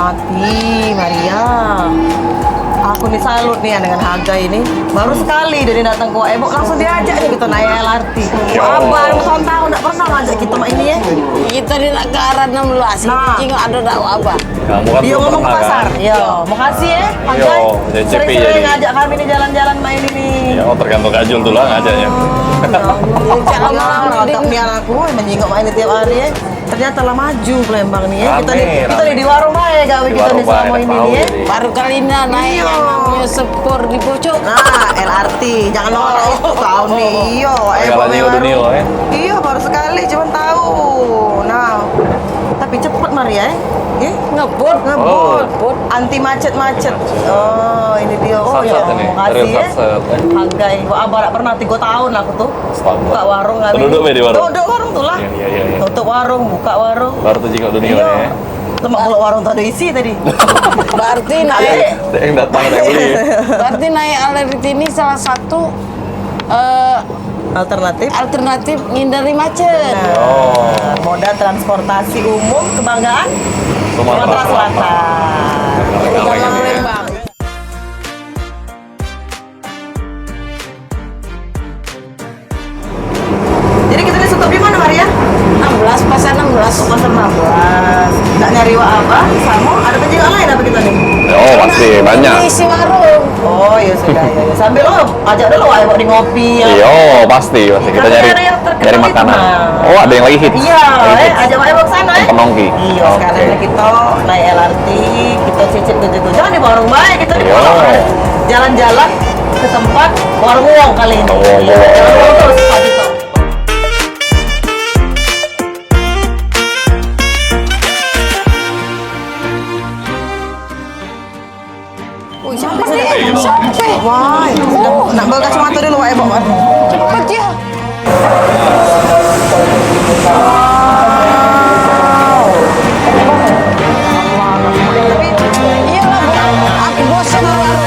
mati, Maria. Aku nih salut nih ya dengan harga ini. Baru sekali dari datang ke Ebo langsung diajak nih kita naik LRT. Abang tahun-tahun nggak pernah ngajak kita mak ini ya. Kita di negara 16, Nah. ini ada dakwah apa? Kamu kan Dia belum ngomong ke pernah pasar. kan? Yo, makasih ya. Panjang. Yo, JCP Sering-sering jadi. ngajak kami nih jalan-jalan main ini. Ya, tergantung Kajul tuh lah ngajaknya. Jangan Nah, otak nih anakku menjingok main tiap hari ya. Ternyata lah maju Palembang nih ya. Kita nih Rame. di warung bae gawe Di kita warung nih selama bae, ini tahu nih ya. jadi. baru kali ini naik Iya. yang namanya sepur di pojok. Nah, LRT, jangan norak itu tahu nih. Iya, Segala nio baru. dunia ya. Iya, baru sekali cuman tahu. Nah, tapi cepet Maria ya. Eh, Ngebut, ngebut. ngebut. Anti macet-macet. Oh, ini dia. Oh, ya. Sat-sat ini, Makasih dari ya. sat-sat. Hargai. Wah, abang nggak pernah 3 tahun aku tuh. Selamat. Buka warung kali. Duduk be di warung? Duduk warung tuh lah. Iya. Tutup warung, buka warung. Baru tuh jingok dunia Iya. ya. Lemak kalau warung tuh ada isi tadi. Berarti naik, Ada yang datang ada yang beli. Ya. berarti naik LRT ini salah satu Alternatif. alternatif ngindari macet. Oh. Moda transportasi umum kebanggaan Sumatera Selatan. Di dalam Kaleng-kaleng ini ya. Lembang. Jadi kita nih stop di mana Maria? 16, pasar 16. Pasar 16. Nggak nyari apa? Sama ada penjaga lain apa kita nih? Oh, pasti banyak. Isi warung. Oh ya sudah ya. Sambil ajak dulu ayo di ngopi ya. Iya, pasti. Kita Tapi nyari ada yang terkenal nyari itu, makanan. Mas. Oh, ada yang lagi hits. Iya, Lagi hits. ajak ayo ke sana ya. Penongki. Iya, Oke. sekarang kita naik LRT, kita cicip ke situ. Jangan di warung baik, kita di Iya. warung. Jalan-jalan ke tempat warung uang kali ini. Warung Iya, uang. warung terus Pak Dito. Iya. Sampai. Wah, nak bawa kacamata dulu, Pak Ebo. Cepet ya. Iya lah, Bu. Aku bosan di warung.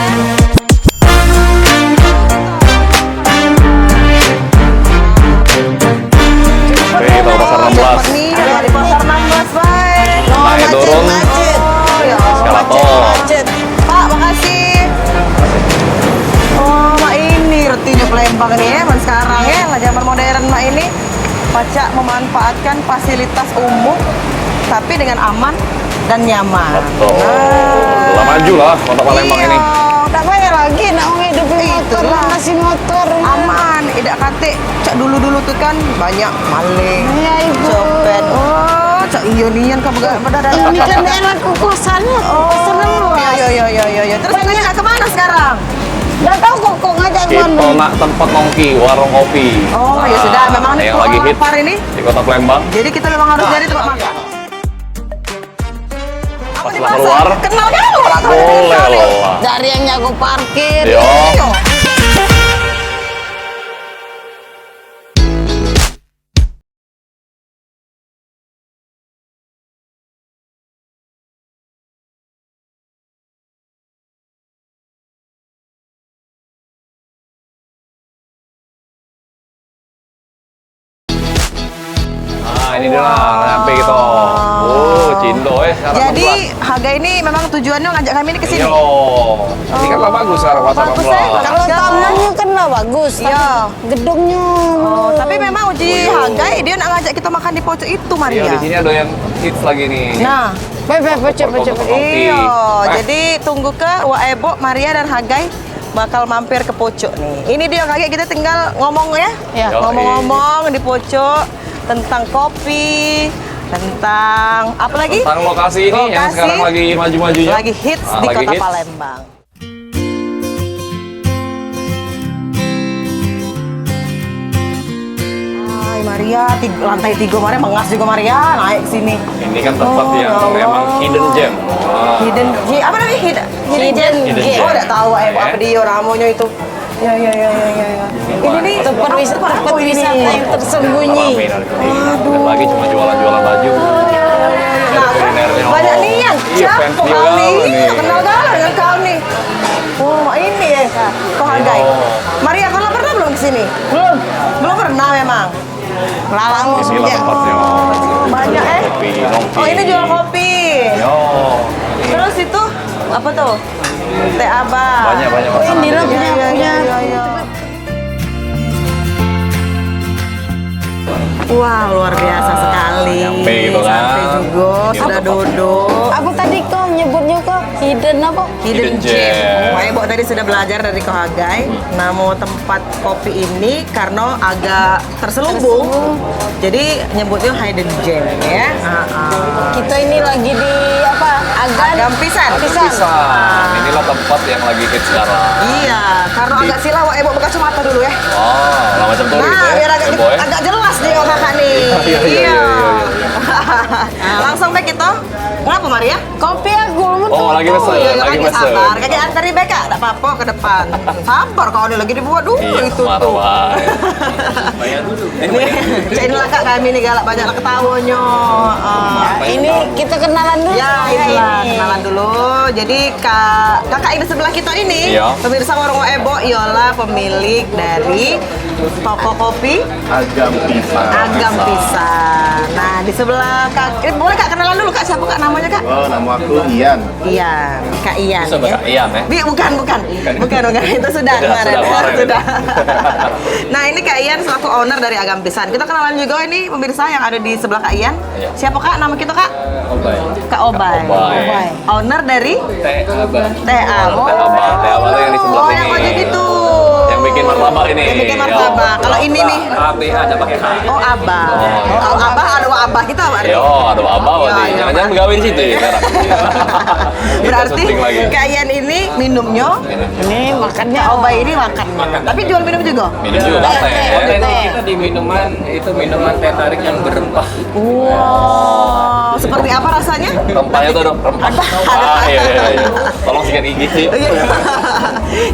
Oke, kita ke pasar 16. Nih, ada di pasar 16, baik. Naik turun. Oh, ya Allah. Eskalator. Macet. Pak, makasih. Oh, Mak ini rutinya Palembang nih ya, Mas sekarang ya, lah zaman modern Mak ini. Pacak memanfaatkan fasilitas umum tapi dengan aman dan nyaman. Betul. Udah maju lah kota Palembang ini. Tak bayar lagi nak menghidupi motor, Itulah. masih motor. Aman, tidak kate. Cak dulu-dulu tuh kan banyak maling, Iya, Ibu. copet. Oh, cak iya nian kamu gak pada Ini kan daerah kukusannya, kukusan Oh, iya. Terus ngajak kemana sekarang? Udah tahu kok ngajak Kita mana? nak tempat nongki, warung kopi. Oh, ya sudah. Memang nih yang kalau lagi orang hits lapar ini, di kota Palembang. jadi kita memang harus cari tempat makan. Aku Pas di lah pasar. keluar. Kenal kan lo? Boleh lah. Dari yang jago parkir. Yo. Iya. Nah, ini dia lah, nyampe gitu. Oh, Cindo ya sekarang. Jadi harga ini memang tujuannya ngajak kami ini ke sini. Yo. Ini kan lah bagus sekarang pasar Bagus, 16. ya. Kalau tamannya kan lah bagus, tapi Iya. gedungnya. Oh, tapi memang uji Yo. harga dia nak ngajak kita makan di pojok itu, Iya, Maria. di sini ada yang hits lagi nih. Nah, Cepet. Oke. iya. Nah. Jadi tunggu ke Waebo, Maria dan Hagai bakal mampir ke pojok nih. Ini dia kakek kita tinggal ngomong ya. Ya. Ngomong-ngomong di pojok tentang kopi, tentang apa lagi? Tentang lokasi ini yang Lokasi. sekarang lagi maju-majunya. Lagi hits Nah, di lagi kota hits. Palembang. Hai Maria, lantai 3 Maria, mengas juga Maria, naik sini. Ini kan tempat Oh, yang ya Allah. memang hidden gem. Wah. Apa namanya? Hidden Hidden gem. gem. Oh, enggak tahu apa Ya. dia namanya itu. Ya. Ini nih Tempat apa wisata ini? yang tersembunyi. Rame dari ini. Dan lagi cuma jualan-jualan baju. Nah, Kulinernya. banyak nih yang Iya, siapa fans kau dia nih? nih. Kenal galau dengan kau nih. Oh, ini ya, kau hargai. Iya. Maria, kau pernah belum kesini? Belum pernah memang. Lalang Inilah tempatnya. Banyak Kopi, nongki. Oh, ini jual kopi. Yo. Kenapa Apa tuh? Teh Abah. Banyak Oh, makanan. ini lah di sini. punya. Wah, luar biasa sekali. Nyampe gitu kan. Sampai juga, sudah duduk. Apa tadi kau nyebutnya kok hidden apa? Hidden Hidden Gem. Gem. Wah, Ibu tadi sudah belajar dari Kohagai. Nama tempat kopi ini karena agak terselubung. Jadi nyebutnya Hidden Gem ya. Kita ini lagi di apa? Agam pisan. Pisan. Inilah tempat yang lagi hits sekarang. Iya, karena agak silau, Ibu buka kacamata dulu ya. Oh, lah macam tuh gitu Nah, ya. biar agak, Ya, Boy. agak jelas nih oh kakak nih. Iya. Langsung baik kita. Ngapa Maria? Kopi aku lu Oh, lagi mesen, iya, lagi mesen. sabar. Kakek antari baik kak, enggak apa-apa ke depan. Sabar kalau dia lagi dibuat dulu Iya, itu tuh. marwah. Nih, inilah kak kami nih galak banyak ketawanya. Ini kita kenalan dulu. Ya, sama itulah ini. kenalan dulu. Jadi kakak ini sebelah kita ini, Iya. pemirsa warung Ebo, ialah pemilik dari toko kopi Agam Pisang. Agam Pisan. Nah, di sebelah kak, boleh kak kenalan dulu kak, siapa kak namanya kak? Oh, nama aku Ian. Ian, Kak Ian. Bisa Kak Ian ya? Bukan. Itu sudah kemarin. kemarin. Sudah. Nah, ini Kak Ian selaku owner dari Agam Pisan. Kita kenalan juga ini pemirsa yang ada di sebelah Kak Ian. Iya. Siapa kak? Nama kita kak? Obay. Kak Obay. Obay. Owner dari Teh Abah. Teh Abah. Teh Abah. Teh Abah tuh yang di sebelah Oh, sini. yang wajah gitu. Yang bikin martabak ini. Yang bikin martabak. Kalau ini nih. ABH ada pakai H. Oh, Abah. Oh, Abah ada Abah kita berarti. Yo, ada Abah Iya, berarti. iya. Jangan-jangan begawe di situ ya sekarang. Berarti Kita syuting lagi. Kak Ian ini minumnya Ini makannya Kak Obay ini makan. Tapi jual minum juga. Minum juga teh. Kita di minuman itu minuman teh tarik yang berempah. Wow, seperti apa rasanya? Rempahnya tuh ada rempah. Iya. Tolong sikat gigi sih. Iya.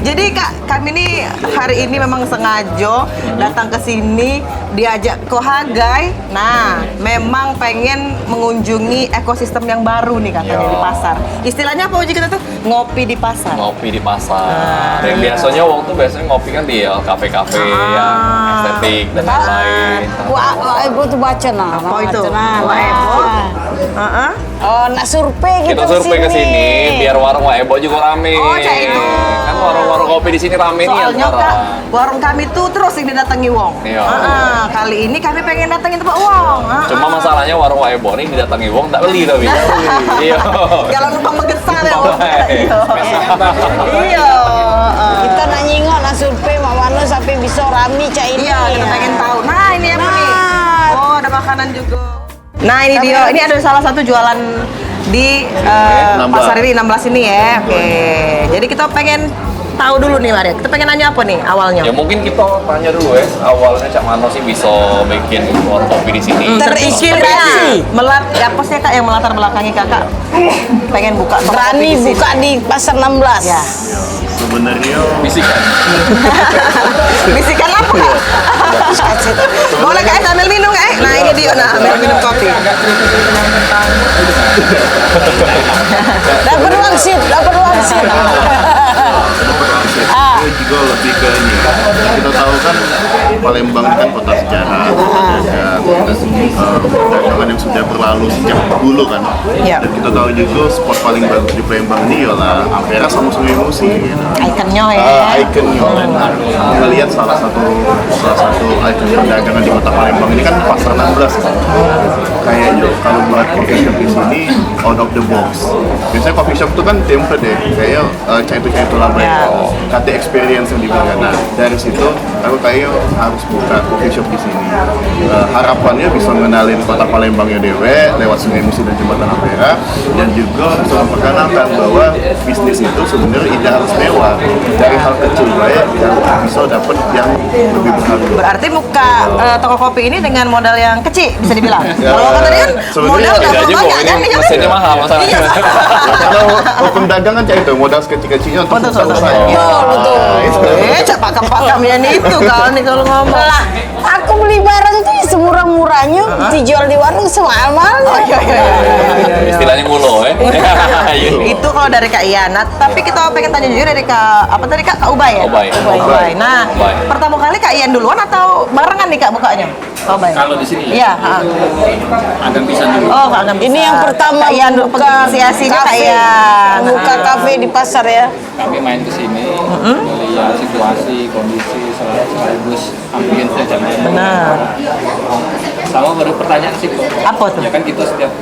Jadi kami ini hari ini memang sengaja datang ke sini diajak Kohagai. Nah, memang pengen mengunjungi ekosistem yang baru nih katanya Yo. di pasar. Istilahnya apa Uji kita tuh? Ngopi di pasar. Ngopi di pasar. Yang biasanya waktu biasanya ngopi kan di kafe-kafe yang estetik dan lain-lain. Wah, ibu tuh baca nah. Apa itu? Baca, nah. Wah, Ebo. Heeh. Oh, nak survei Kita survei ke sini biar warung Ebo juga rame. Oh, cak itu. Kan warung-warung kopi di sini rame nih Soalnya sekarang. kak, warung kami tuh terus yang didatangi Wong. Iya. Kali ini kami pengen datangin tempat Wong. Cuma masalahnya warung Ebo nih didatangi Wong tak beli tapi. Iya. Kalau numpang mengesal ya Wong. Numpang. Iya. Kita nak nyingok, nak survei mak mana sampai bisa rame cak ini. Iya, kita pengen tahu. Nah, ini apa nih? Nah. Oh, ada makanan juga. Nah, ini dia. Ini ada salah satu jualan di 16. Pasar Iri 16 ini ya. Oke. Jadi kita pengen tahu dulu nih, Maria. Kita pengen nanya apa nih awalnya? Ya mungkin kita tanya dulu ya, awalnya Cak Mano sih bisa bikin warung kopi di sini. Terinspirasi. Apa sih kak yang melatar belakangi kakak pengen buka toko kopi Berani di sini? buka di pasar 16. Ya. Sebenarnya Bisikan. Bisikan apa kak? Boleh kak sambil minum kak? Nah ini dia, nah sambil minum kopi. Dapat wangsit. itu juga lebih ke ini. Kita tahu kan Palembang kan kota sejarah, dan perdagangan yang sudah berlalu sejak dulu kan. Iya. Dan kita tahu juga spot paling bagus di Palembang ini ialah Ampera sama Sungai Musi. Gitu. Ikonnya ya. Ikonnya. Kita lihat salah satu ikon perdagangan di kota Palembang ini kan pasar 16 kan. Kayaknya kalau buat coffee shop di sini out of the box. Biasanya coffee shop itu kan template deh, kayak itu lah Ya. kata experience yang dibilang. Nah dari situ aku kayak harus buka coffee shop di sini. Harapannya bisa mengenalin kota Palembangnya dewe lewat Sungai Musi dan Jembatan Ampera, dan juga bisa memperkenalkan bahwa bisnis itu sebenarnya tidak harus mewah. Dari hal kecil baik bisa dapat yang lebih berharga. Berarti buka toko kopi ini dengan modal yang kecil bisa dibilang. Ya, Kalau kata dia kan sebenarnya modal Beda dapat aja kok, banyak ini kan ya kan? mesinnya mahal masalahnya. Iya. Karena hukum dagang kan kayak itu, modal sekecil-kecilnya untuk Betul, usaha-usaha. betul. Cak pakem-pakem yang itu kan nih kalau ngomong. Lah, aku beli barang tuh semurah-murah tanya dijual di warung semahal-mahalnya. Istilahnya ngulo ya. Iya. Itu kalau dari Kak Ian. Nah, tapi kita pengen tanya juga dari Kak apa tadi Kak Ubay ya? Ubay. Nah, Ubay. pertama kali Kak Ian duluan atau barengan nih Kak bukanya? Kak Ubay. Kalau di sini Iya, agak bisa dulu. Oh, Kak Agam Ini bisa. yang pertama Kak Ian dulu penginisiasinya Kak Ian. Buka kafe di pasar ya. Kami main ke sini, melihat situasi, kondisi, sekaligus ambience jangan. Benar. Sama baru pertanyaan sih kok. Apa tuh? Ya kan kita setiap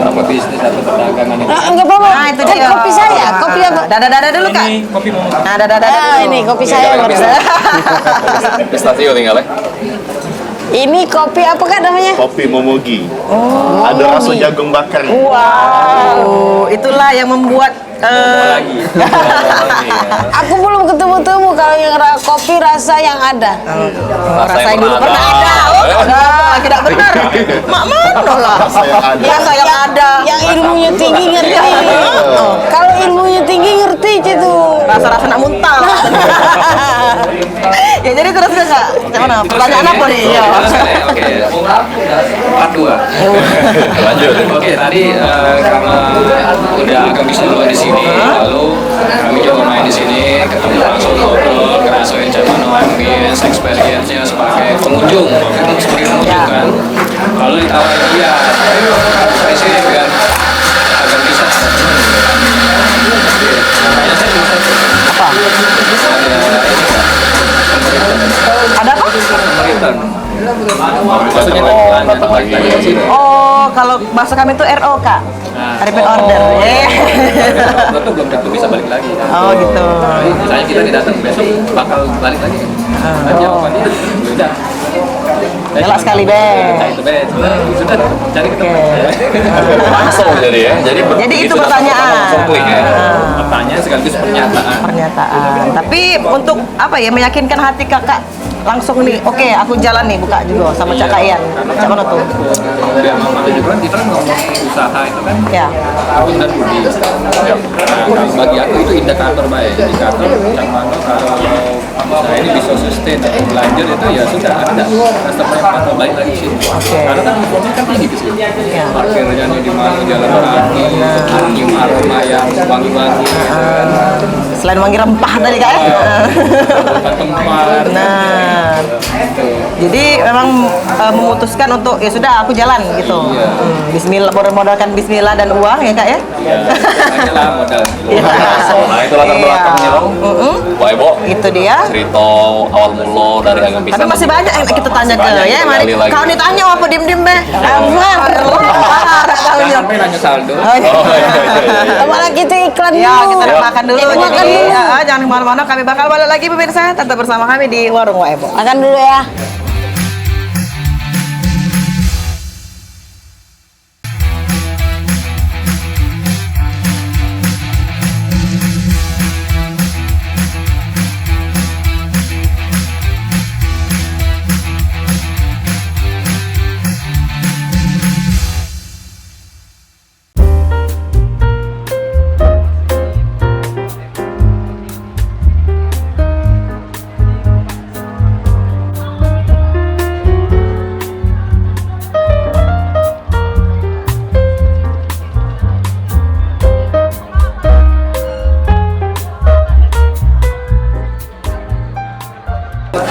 apa bisnis atau perdagangan itu. Enggak apa-apa. Nah, itu dia. Kopi saya, kopi apa? Dada dulu Kak. Ini kopi mau Nah, dada Ah, ini kopi saya Jangan baru. Pistachio tinggal ya. Ini kopi apa Kak namanya? Kopi Momogi. Ada rasa jagung bakar. Wow, itulah yang membuat lagi. Aku belum ketemu-temu kalau yang kopi rasa yang ada. rasain dulu pernah ada. Oh, tidak benar. Mak mana lah. Rasa yang ada. Ya saya yang ada. Yang ilmunya tinggi ngerti. Kalau ilmunya tinggi ngerti itu. Rasa-rasa nak muntah. Ya jadi terus Kak. Gimana? Pertanyaan apa nih? Ya. Oke. Part 2. Lanjut. Oke, tadi karena udah agak bisa dulu di sini, lalu kami coba main di sini, ketemu langsung ngobrol, ngerasain cuman ambience, experience-nya sebagai pengunjung, sebagai pengunjung kan. Lalu ditawarin dia, saya sih biar agak bisa. Makanya saya bisa. Ada apa? Pemerintahan. Maksudnya lanjut lagi di sini. Oh, kalau bahasa kami itu RO Kak. Repeat order. Lo tuh belum tentu bisa balik lagi. Oh gitu. Misalnya kita datang besok bakal balik lagi. Dan jawabannya sudah. Galak sekali deh. Nah itu deh. Sudah cari ketemu. Langsung jadi ya. Jadi itu begitu dapat pertanyaan. pertama langsung klik ya. Pertanyaan sekaligus pernyataan. Pernyataan. Tapi untuk apa ya meyakinkan hati Kakak langsung nih, oke aku jalan nih buka juga sama Cak Kak Ian. Cak mana tuh? Dia mama juga kan kita ngomong usaha itu kan. Ya. Aku dan Budi. Nah, kalau bagi aku itu indikator baik. Indikator yang mana kalau usaha ini bisa sustain atau berlanjut itu ya sudah ada customer yang bakal balik lagi sih. Karena kan impornya kan tinggi di sini. Parkirnya di mana jalan kaki, nyium aroma yang wangi-wangi. Selain wangi rempah tadi Kak ya. Tempat. Nah, jadi memang memutuskan untuk ya sudah aku jalan gitu. Bismillah, modalkan Bismillah dan uang ya Kak ya. Ya, hanya lah modal. Nah itu latar belakangnya dong. Wah Ibu. Itu dia. Cerita awal mula dari Agam Pisang. Tapi masih banyak yang kita tanya ke Masih ya. banyak, Mari. gali lagi. Kau ditanya apa diem-diem be? Sabar. Jangan sampai nanya saldo. Oh iya. Malah kita iklan dulu. Ya, kita makan dulu. Kita makan Jadi, dulu. jangan kemana-mana. Kami bakal balik lagi pemirsa. Tetap bersama kami di Warung Waebo. Makan dulu ya.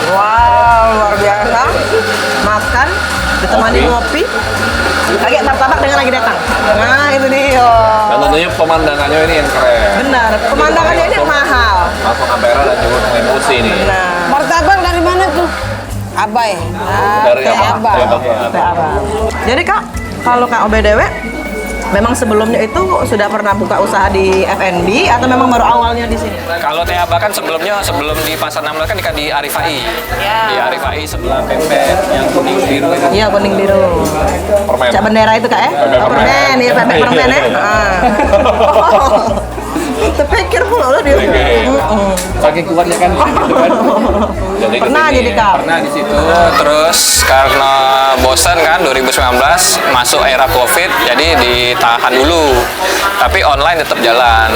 Wow, luar biasa. Makan, ditemani ngopi. Lagi martabak dengan lagi datang. Nah, itu dia. Dan tentunya pemandangannya ini yang keren. Benar, pemandangannya ini mahal. Langsung kamera dan juga emosi nih. Nah, Martabak dari mana tuh? Abai. Dari Teh apa? Abang. Dari apa? teh abang. Jadi Kak, kalau Kak OBDW memang sebelumnya itu sudah pernah buka usaha di F&B atau memang baru awalnya di sini? Kalau Teh Abah kan sebelum di Pasar 16 kan di Arifai. Di Arifai sebelah pempek yang kuning biru itu. Iya, kuning biru. Permen. Cak bendera itu Kak ya? Permen. Oh, permen, iya pempek permen ya. Ah. Terpikir pula loh dia. Saking kuatnya kan di situ kan. Jadi Pernah kesini. jadi Kak? Pernah di situ terus karena bos pesen kan 2019 masuk era Covid, jadi ditahan dulu. Tapi online tetap jalan.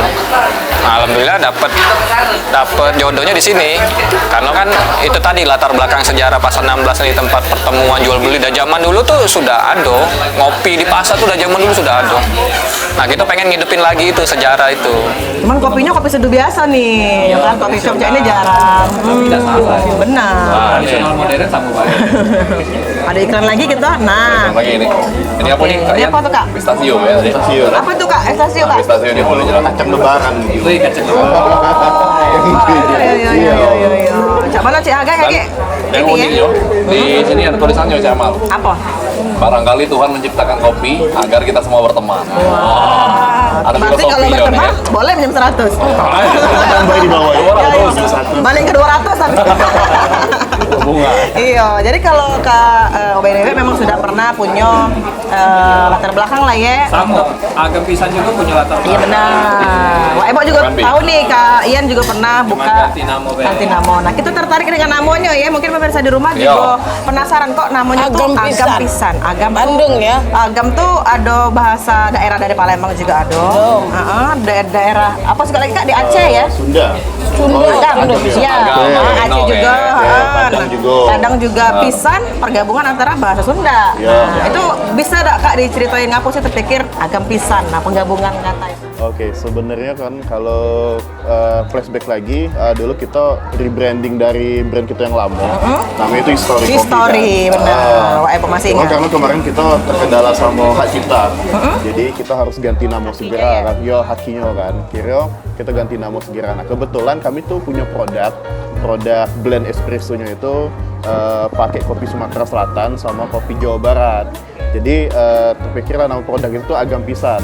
Nah, alhamdulillah dapat jodohnya di sini. Karena kan itu tadi latar belakang sejarah Pasar 16 ini tempat pertemuan jual beli. Dan zaman dulu tuh sudah ada ngopi di pasar tuh, zaman dulu sudah ada. Nah, kita pengen ngidupin lagi itu sejarah itu. Cuman kopinya kopi seduh biasa nih, ya kan? Kopi shop ini jarang. Benar. Tradisional modern sama banget. Ada iklan lagi gitu. Nah, Lagi ini. Ini apa nih? Kak? Ini apa tuh, Kak? Pistachio ya. Pistachio. apa tuh Kak? Estasio Kak? Pistachio ini boleh jalan. Kacang lebaran gitu. Wih, kacang. Iya. Cak mana Cik Aga Dan kayak yang ini unik ya? yo, di sini ada tulisannya Jamal. Apa? Barangkali Tuhan menciptakan kopi agar kita semua berteman. Ada Berarti kalau filosofi berteman ya. boleh minjem 100. Tambah di bawah. Balik ke 200 tapi. Bunga. Iya, jadi kalau Kak OBDW memang sudah pernah punya latar belakang lah ya. Sama, agam pisan juga punya latar Iya belakang. benar. Wah, Ebo juga Rambi. tahu nih Kak Ian juga pernah buka ganti nama, Be. ganti nama. Nah, kita tertarik dengan namanya ya. Mungkin pemirsa di rumah Iya. juga penasaran kok namanya tuh Agam Agam Pisan. Pisan. Agam tuh- Bandung ya. Agam tuh ada bahasa daerah dari Palembang juga ada. Daerah apa sekali lagi Kak di Aceh ya? Sunda. Agam, iya. Agam, Aceh Enong, juga. ya. Padang juga. Kadang juga pisan pergabungan antara bahasa Sunda. Iya. Nah, itu bisa gak Kak diceritain ngapu sih terpikir Agam Pisan. Nah, penggabungan kata itu. Oke, sebenarnya kan kalau flashback lagi, dulu kita rebranding dari brand kita yang lama, namanya itu History Coffee, History, kan? benar. Wah, Ebo masih Cuma ingat. karena kemarin kita terkendala sama hak cipta, jadi kita harus ganti nama segera kan, yo hakinya kan, kira kita ganti nama segera. Nah kebetulan kami tuh punya produk blend espressonya itu pakai kopi Sumatera Selatan sama kopi Jawa Barat. Jadi terpikirlah nama produk itu Agam Pisan.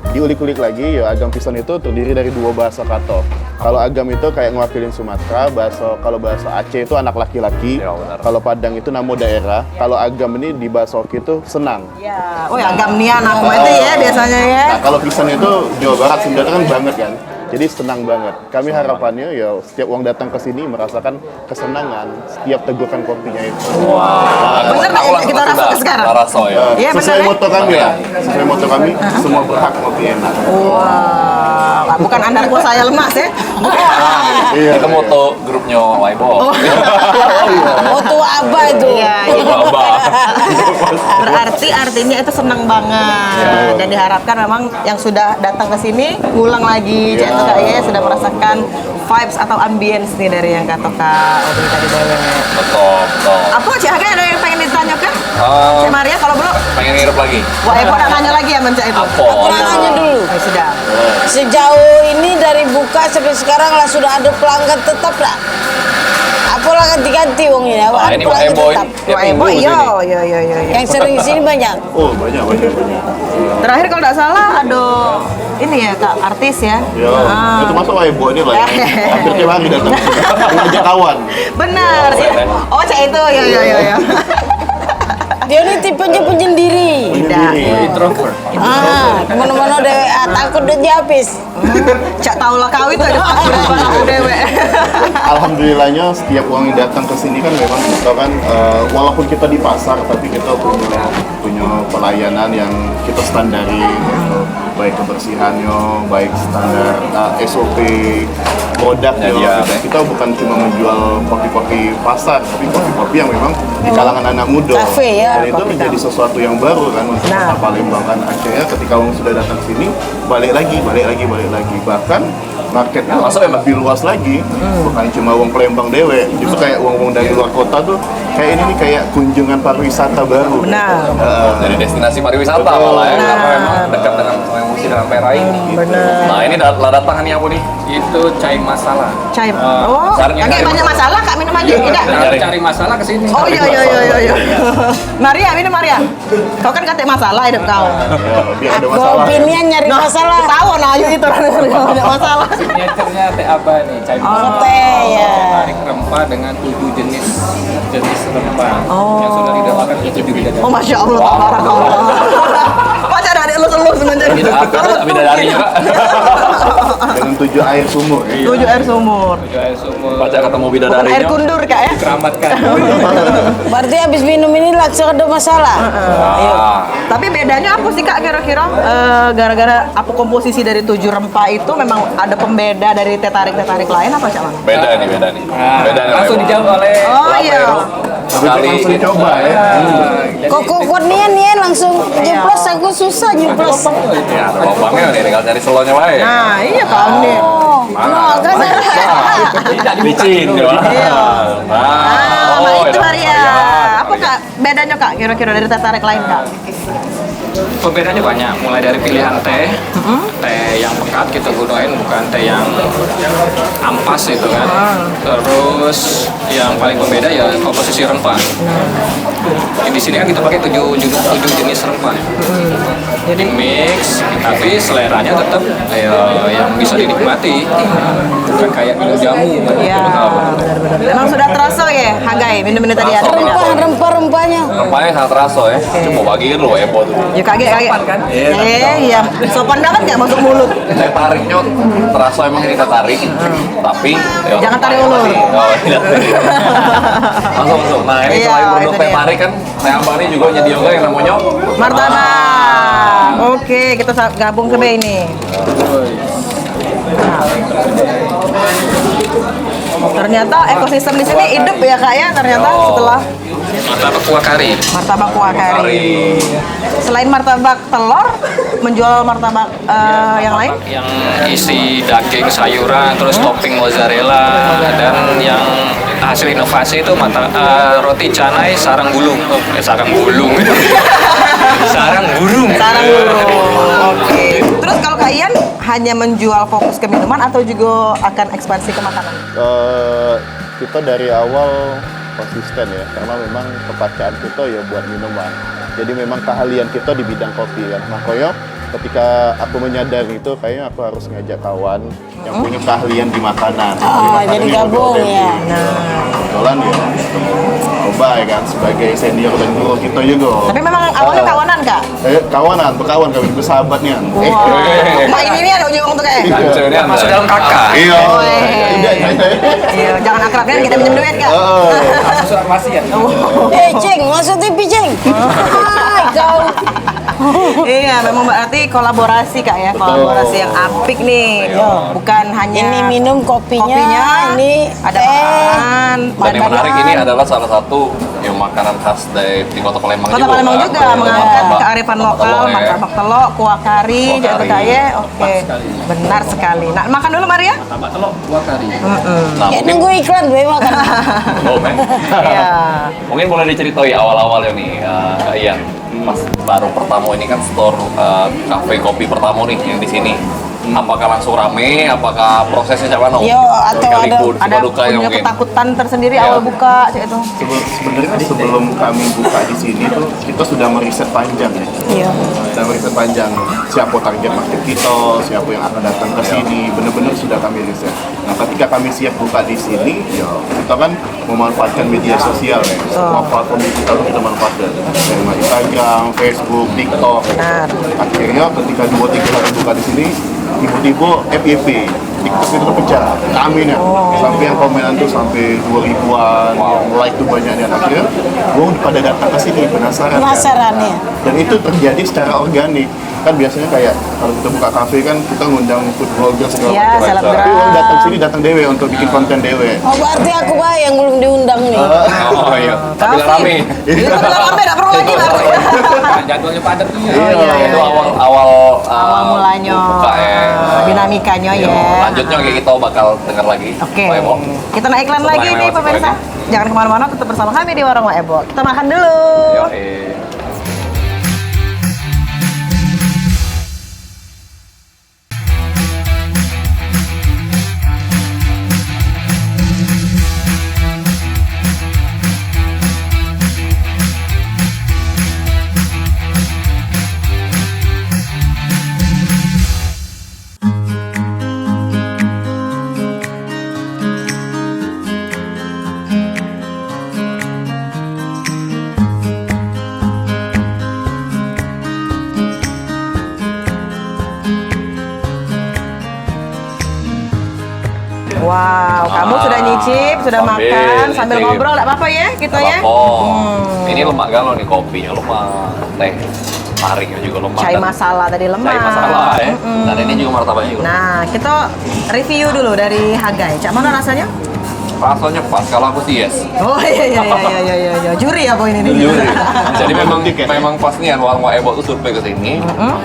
Diulik-ulik lagi, ya Agam Pisan itu terdiri dari dua bahasa kato. Kalau Agam itu kayak ngewakilin Sumatera, kalau bahasa Aceh itu anak laki-laki, Ya, benar. kalau Padang itu nama daerah, kalau Agam ini di bahasa Oki itu senang. Ya, oh ya Agam Nian aku itu ya biasanya ya. Nah kalau Pisan itu Jawa Barat sebenarnya kan banget kan, jadi senang banget. Kami harapannya ya setiap uang datang ke sini merasakan kesenangan setiap tegukan kopinya itu. Bener nggak ya kita rasa sekarang? Raso ya. Iya, Sesuai benar, ya? moto kami lah, sesuai moto kami, semua berhak kopi enak. Wah, bukan andarku saya lemas ya. Iya. Itu moto grupnya Waibo. Moto apa itu? Iya, Abah. berarti artinya itu senang banget dan diharapkan memang yang sudah datang ke sini pulang lagi Iya. itu Kak ya sudah merasakan vibes atau ambience nih dari yang kata Kak Obi tadi Dewe. Betul. Apa Cik Aga ada yang pengen ditanyakan? Eh, Cik Maria kalau belum, Pengen ngirup lagi. wah Ebo nak nanya lagi ya mencak itu. Apa? Aku nanya dulu. Oh, sudah. Sejauh ini dari buka sampai sekarang lah sudah ada pelanggan tetap lah. Apa lah ganti-ganti wong ini? Nah, ini Wak Ebo ini. Tiap Wah Ebo minggu iya, sini. iya. Yang sering di sini banyak. Oh banyak. Terakhir kalau tidak salah ada ini ya Kak artis ya. Ya, itu masuk Waibo ini lah. Hampir tiap hari datang. Ngajak kawan. Benar. Oh Cik itu ya. Dia ini tipenya penyendiri. Tidak. Introvert. Kemana-mana dewe takut dia habis. Cak tahu lah kau itu ada aku dewe. Alhamdulillahnya setiap uang yang datang ke sini kan memang kita kan walaupun kita di pasar tapi kita punya pelayanan yang kita standari gitu. Baik kebersihannya, baik standar SOP produknya. Ya, Kita bukan cuma menjual kopi-kopi pasar, tapi kopi-kopi yang memang di kalangan anak muda. Kafe ya, Dan itu kopi menjadi sesuatu yang baru kan untuk Nah. kota Palembang kan. Akhirnya ketika orang sudah datang sini, balik lagi. Bahkan marketnya lebih luas lagi, bukan cuma uang Palembang dewe, justru kayak uang dari luar kota tuh kayak ini nih kayak kunjungan pariwisata baru. Benar. Dari destinasi pariwisata malah ya, karena memang dekat dengan Sungai dengan Perak ini. Nah ini datang nih apa nih? Itu cai masala. Cai. Oh, caranya kakek cari- banyak masalah Kak minum aja tidak? Cari masalah ke sini. Oh iya. Maria minum Maria. Kau kan kata masalah hidup kau. Ya, biar ada masalah. Opinian nyari masalah. Tahu nah ayo itu banyak masalah. Signaturenya teh apa nih? Cai masala. Teh ya. Tarik rempah dengan 7 jenis rempah yang sudah didawakan ke 7 bidadari. Oh masya Allah, barakallah. Pacar adik lu selus menjadi ada bidadari juga. Dengan 7 air sumur. 7 air sumur. Air sumur. Baca ketemu Bukan bidadarinya. air kundur Kak ya? Keramatkan. Berarti habis minum ini langsung ada masalah. Ah, Tapi bedanya apa sih Kak kira-kira? Gara-gara apa komposisi dari 7 rempah itu memang ada pembeda dari teh tarik lain apa Cak Man? beda nih. Beda nih. Langsung memang. dijawab oleh Oh iya. Sekali Langsung dicoba ya. Kok kuatnya nih langsung nyuplos, aku susah nyuplos. Ya, ada lubangnya nih, tinggal cari selonya wae. Nah, iya kan nih. No, kan Tidak dibicin, ya. Iya. Nah, Nah, itu ya. Maria. Apa Kak bedanya Kak kira-kira dari teh tarik lain Kak? Pembedanya banyak, mulai dari pilihan teh, teh yang pekat kita gunain, bukan teh yang ampas itu kan. Terus yang paling pembeda ya komposisi rempah. Di sini kan kita pakai 7 jenis rempah. Jadi mix, tapi seleranya tetap yang bisa dinikmati, bukan kayak minum jamu. Iya, benar-benar. Memang sudah terasa ya hargai minum-minum tadi ada beda. rempah-rempahnya. Rempahnya sangat terasa ya. Cuma bagiin lo Epo tuh. Ya kaget. Iya. Sopan banget nggak masuk mulut. Teh tariknya terasa emang ini teh tarik, tapi ya, Jangan tarik ulur. Oh, tidak. Masuk. Nah, ini Iya, selain itu produk teh dia. tarik kan, teh ambang ini juga nyediakan yang namanya Martabak. Oke, kita gabung ke B ini. Ternyata ekosistem di sini hidup ya Kak ya. Ternyata setelah Martabak kuah kari. martabak kuah kari. Selain martabak telur, menjual martabak yang lain? Yang isi daging, sayuran, terus topping mozzarella, dan yang hasil inovasi itu roti canai sarang bulung. Sarang bulung. Sarang burung. Sarang burung. Oke. Terus kalau Kak Ian hanya menjual fokus ke minuman atau juga akan ekspansi ke makanan? Kita dari awal konsisten ya, karena memang kepercayaan kita ya buat minuman. Jadi memang keahlian kita di bidang kopi kan. Makanya ketika aku menyadari itu, kayaknya aku harus ngajak kawan yang punya keahlian di makanan. Jadi gabung ya. Kebetulan ya, coba ya kan sebagai senior dan guru kita juga. Tapi memang awalnya kawanan Kak? Berkawan kami, bersahabatnya. Wah. Mbak ini ada ujung tuh Kak. Ceweknya Masuk dalam kakak. Iya. Iya, jangan akrabnya kita pinjam duit Kak. Masuk wasiat. Ceng, masuk TV, Ceng. Hai, kau. Iya, memang berarti kolaborasi Kak ya, kolaborasi yang apik nih. Bukan hanya Ini minum kopinya, ini ada teh. makanan. Dan yang menarik ini adalah salah satu yang makanan khas dari di Kota Palembang Kota juga. Palembang kan? juga Ada mengangkat martabak- kearifan lokal, telur ya. martabak telok, kuah kari, Kuah jangan kari. Kak ya. Oke, benar sekali. Nah, makan dulu Maria. Martabak telur kuah kari. Nah, Kayak mungkin nunggu iklan gue makan. belum ya. Iya. Mungkin boleh diceritain awal-awalnya nih, Kak Ian. Pas baru pertama ini kan store kafe kopi pertama nih yang di sini. Apakah langsung rame? Apakah prosesnya siapa no? Yo, atau Ada punya ketakutan tersendiri Iya. awal buka cek itu. Sebenarnya sebelum kami buka di sini tuh kita sudah meriset panjang ya. Iya. Sudah meriset panjang siapa target market kita, siapa yang akan datang ke sini, benar-benar sudah kami riset. Nah, ketika kami siap buka di sini, ya kita kan memanfaatkan media sosial ya. Semua platform digital kita manfaatkan. Dari Instagram, Facebook, TikTok. Benar. Akhirnya ketika 2-3 hari buka di sini, tiba-tiba FYP TikTok itu terpecah, kami nih sampai yang komenan tuh sampai 2000-an, yang like tuh banyak dan akhirnya gue pada datang ke sini penasaran. Penasaran kan? ya. Dan itu terjadi secara organik. Kan biasanya kayak kalau kita buka kafe kan kita ngundang food blogger segala Iya, macam. selebgram. Tapi orang datang sini datang dewe untuk bikin konten dewe. Oh, berarti aku Pak yang belum diundang nih. Oh iya, tapi Kafe. rame. Iya, udah rame, nggak perlu lagi Mas. Jadwalnya padat tuh ya. iya. Itu awal Awal mulanya, buka ya. dinamikanya ya. Lanjutnya kayak kita bakal dengar lagi. Oke, Waebo. kita naik iklan Setelah lagi yang nih lewat pemirsa. iklan Jangan kemana-mana, tetap bersama kami di Warung Waebo. Kita makan dulu. Yoi. Wow, kamu Ah, sudah nyicip, sudah sambil makan, sambil nyicip. ngobrol, nggak apa-apa ya kita ya? Ini lemak galau nih kopinya, lemak teh taringnya juga lemak. Chai dan masala tadi lemak. Chai masala ya. Dan ini juga martabaknya juga. Nah, kita review dulu dari Hagai. Cak mana rasanya? Rasanya pas, kalau aku sih yes. Oh iya. Juri apa ini nih? Jujur. Jadi memang pas nih kan warung Ebo tuh survei ke sini.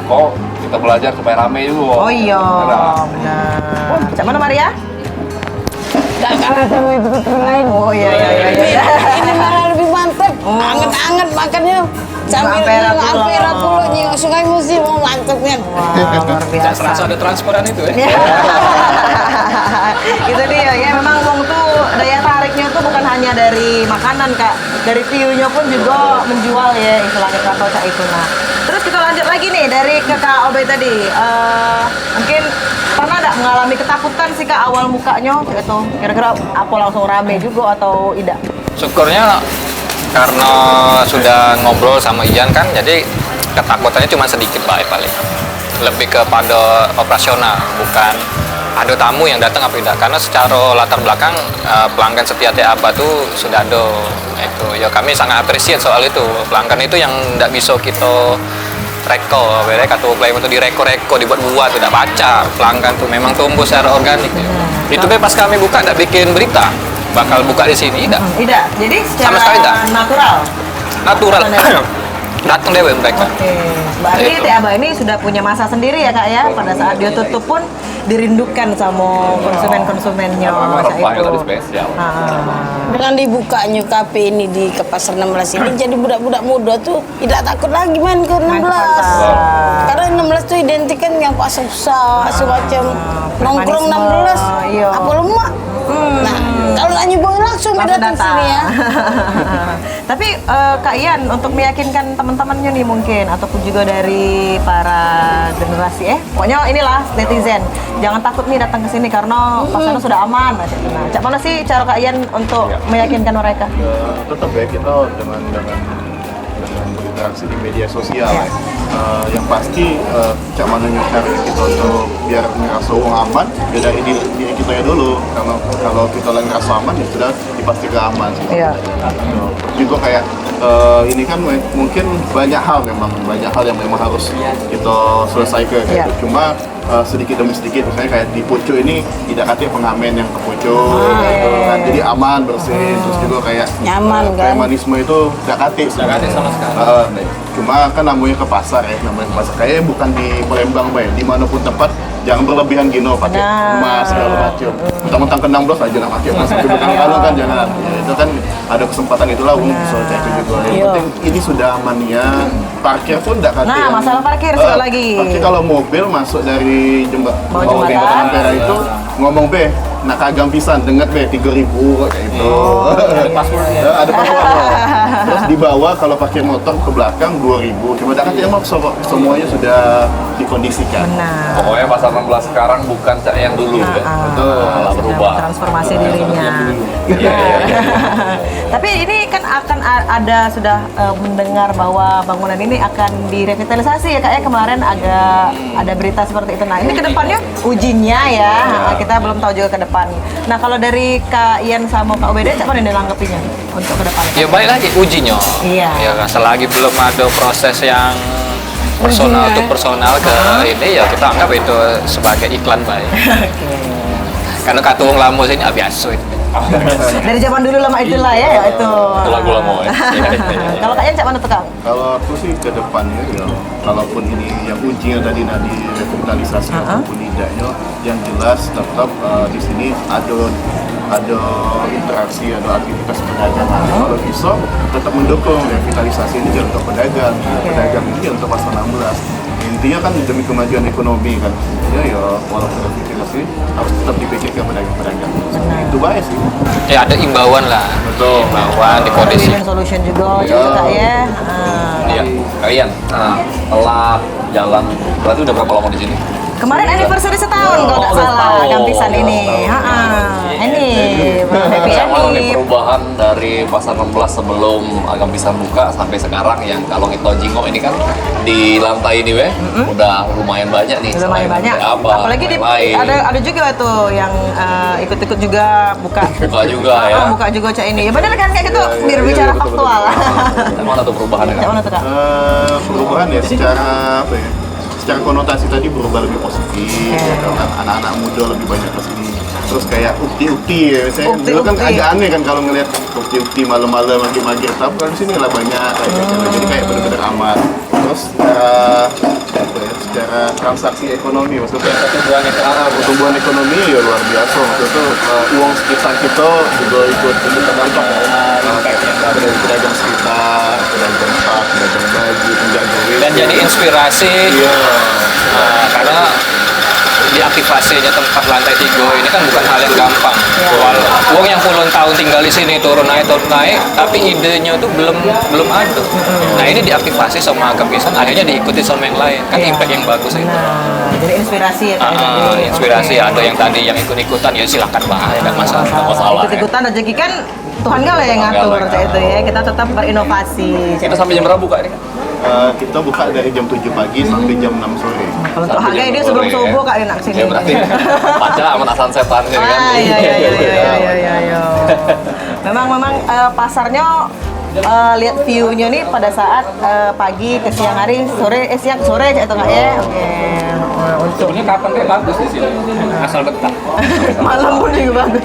Kok kita belajar supaya rame juga. Oh iya, Benar. benar. Cak mana Maria? Gak kalah sama itu lain. Oh iya. Ini malah lebih mantep. Anget-anget makannya. Sambil Ampera nyium pulau. Ampera pulau nyium Sungai Musi mau mantepnya. Wah, luar Nggak biasa. serasa ada transparan itu ya. Itu dia ya, memang Wong tuh daya tariknya tuh bukan hanya dari makanan Kak, dari view-nya pun juga menjual ya istilahnya atau Cak itu. Nah, terus kita lanjut lagi nih dari ke Kak Obey tadi. Mungkin pernah nggak mengalami ketakutan sih Kak awal mukanya itu? Kira-kira apa langsung rame juga atau tidak? Syukurnya karena sudah ngobrol sama Ian kan, jadi ketakutannya cuma sedikit baik paling. Lebih kepada operasional, bukan ada tamu yang datang apa tidak. Karena secara latar belakang pelanggan setia Teh Aba tuh sudah ada. Itu ya kami sangat appreciate soal itu. Pelanggan itu yang tidak bisa kita reko, mereka kata klaim itu direko-reko, dibuat-buat, tidak baca. Pelanggan tuh memang tumbuh secara organik. Itu be pas kami buka tidak bikin berita bakal buka di sini, tidak. Tidak. Jadi secara Sama sekali tidak. natural. Natural. Datang Datang dewe mereka. Oke, berarti Itu. Teh Aba ini sudah punya masa sendiri ya Kak ya. Pada saat dia tutup pun dirindukan sama konsumen-konsumennya. Karena memang masa rempahnya itu. tadi spesial. Dengan dibukanya kafe ini di ke Pasar 16 ini, jadi budak-budak muda tuh tidak takut lagi main ke 16. Main ke pasar. Karena 16 tuh identik kan yang pasar besar, semacam nongkrong premanisme, 16. iya. Apa lemak? Nah, kalau nggak nyobain langsung datang sini ya. Tapi Kak Ian untuk meyakinkan teman-temannya nih mungkin ataupun juga dari para generasi pokoknya inilah netizen jangan takut nih datang ke sini karena pasarnya sudah aman. Nah, cak mana sih cara Kak Ian untuk meyakinkan mereka? Tetap ya kita dengan berinteraksi di media sosial ya. Yang pasti cak mana nyokar kita untuk biar ngerasa uang aman ya dari diri kita ya dulu, karena kalau kita lagi ngerasa aman ya sudah dipastikan aman sih. Iya. Juga kayak ini kan mungkin banyak hal yang memang harus kita selesaikan Iya. gitu. Cuma sedikit demi sedikit, misalnya kayak di pucuk ini tidak katanya pengamen yang ke pucuk gitu kan, jadi aman bersih, terus juga kayak Nyaman, kan? premanisme itu tidak katanya Nggak sama sekali. cuma kan namanya ke pasar ya, namanya ke pasar kayaknya bukan di Palembang Bay, dimanapun tempat jangan berlebihan gino pakai Benar. emas segala macam, mentang-mentang ke 16 aja lah pakai emas, tapi bukan kalau kan jangan. Itu kan ada kesempatan itulah untuk bisa cek juga. Yang Iya. penting ini sudah aman ya, parkir pun tidak katanya. Nah, masalah parkir sekali lagi. Parkir kalau mobil masuk dari Bawah bawah jembatan. jembatan Ampera itu ngomong be, nak kagam pisan denget be 3.000 kayak itu. Ada passwordnya. Ada password. Terus di bawah kalau pakai motor ke belakang 2.000. Cuma dah katanya emang semuanya sudah dikondisikan. Nah, Pokoknya pasar 16 sekarang bukan Cak yang dulu ya. Betul. Malah sudah berubah. transformasi dirinya. Iya. Tapi ini kan akan ada sudah mendengar bahwa bangunan ini akan direvitalisasi ya Kak ya, kemarin agak ada berita seperti itu. Nah ini kedepannya ujinya ya, kita belum tahu juga ke depan. Nah kalau dari Kak Ian sama Kak OBD, siapa yang dilanggapinya untuk ke depan? Ya baik lagi ujinya. Iya. Ya kan, selagi belum ada proses yang personal Ujinya, to personal ke ini ya kita anggap itu sebagai iklan baik. Karena katuang lama sini biasa itu. Dari zaman dulu lama itulah ya, itu. Itu lagu lama ya. Kalau Kak Ian siapa mana tuh Kang? Kalau aku sih ke depannya ya, kalaupun ini yang ujinya tadi nanti revitalisasi ataupun tidaknya, yang jelas tetap di sini ada interaksi, ada aktivitas perdagangan. Kalau bisa tetap mendukung revitalisasi ini jangan untuk pedagang, pedagang ini untuk pasar 16. Intinya kan demi kemajuan ekonomi kan, ya walaupun revitalisasi harus tetap dipikirkan pedagang-pedagang. Itu baik sih. Ya ada imbauan lah. Betul. Imbauan di kondisi. Win-win solution juga, juga Kak ya. Iya. Kalian setelah jalan berarti udah berapa lama di sini? Kemarin anniversary setahun kalau nggak udah salah setahun. Gampisan ini. Ini happy Sama nih ending. perubahan dari pasar 16 sebelum Gampisan buka sampai sekarang yang kalau kita Jingo ini kan di lantai ini udah lumayan banyak nih. Lumayan selain banyak. Abang, Apalagi lain-lain. ada juga tuh yang ikut-ikut juga buka. Buka juga ya. Buka juga Cak ini. Ya benar kan kayak gitu biar bicara faktual. Emang ada tuh perubahannya Cak kan? mana tuh Kak? Perubahan ya secara apa ya? Secara konotasi tadi berubah lebih positif, ya kan? Anak-anak muda lebih banyak kesini. Terus kayak ukti-ukti ya, misalnya dulu kan Ukti-ukti. agak aneh kan kalau ngeliat ukti-ukti malam-malam maghrib-maghrib, tapi kalau di sini lah banyak kayak gitu. Jadi kayak bener-bener aman. Terus apa ya? Secara transaksi ekonomi maksudnya pertumbuhan ekonomi ya luar biasa. Maksudnya uang sekitar kita juga ikut terdampak ya. Pedagang sekitar, pedagang pak, pedagang baju, penjaga WC. Dan jadi inspirasi Iya. karena diaktifasinya tempat lantai 3 ini kan bukan hal yang gampang. Uang yang puluhan tahun tinggal di sini turun naik, tapi idenya tuh belum ada. Nah ini diaktifasi sama Gampisan, akhirnya diikuti sama yang lain. Kan impact yang bagus itu. Nah, jadi inspirasi ya Kak. tadi. Inspirasi Oke. ada yang tadi yang ikut-ikutan ya silakan banget, nggak masalah. Nggak masalah, ya. Ikut-ikutan rezeki kan Tuhan gak yang ngatur Tuhan Cak itu ya. Kita tetap berinovasi. Kita sampai jam berapa buka ini kan? Kita buka dari jam 7 pagi sampai jam 6 sore. Kalau untuk Sampai harga jam ini sore, sebelum ya. subuh Kak enak sini. Ya berarti baca sama nasan setan ini kan? Ah, iya. Memang pasarnya lihat view-nya nih pada saat pagi ke siang hari, siang ke sore kayak itu nggak ya? Oke. Untuk Sebenarnya kapan kayak bagus di sini, asal betah. malam pun juga bagus.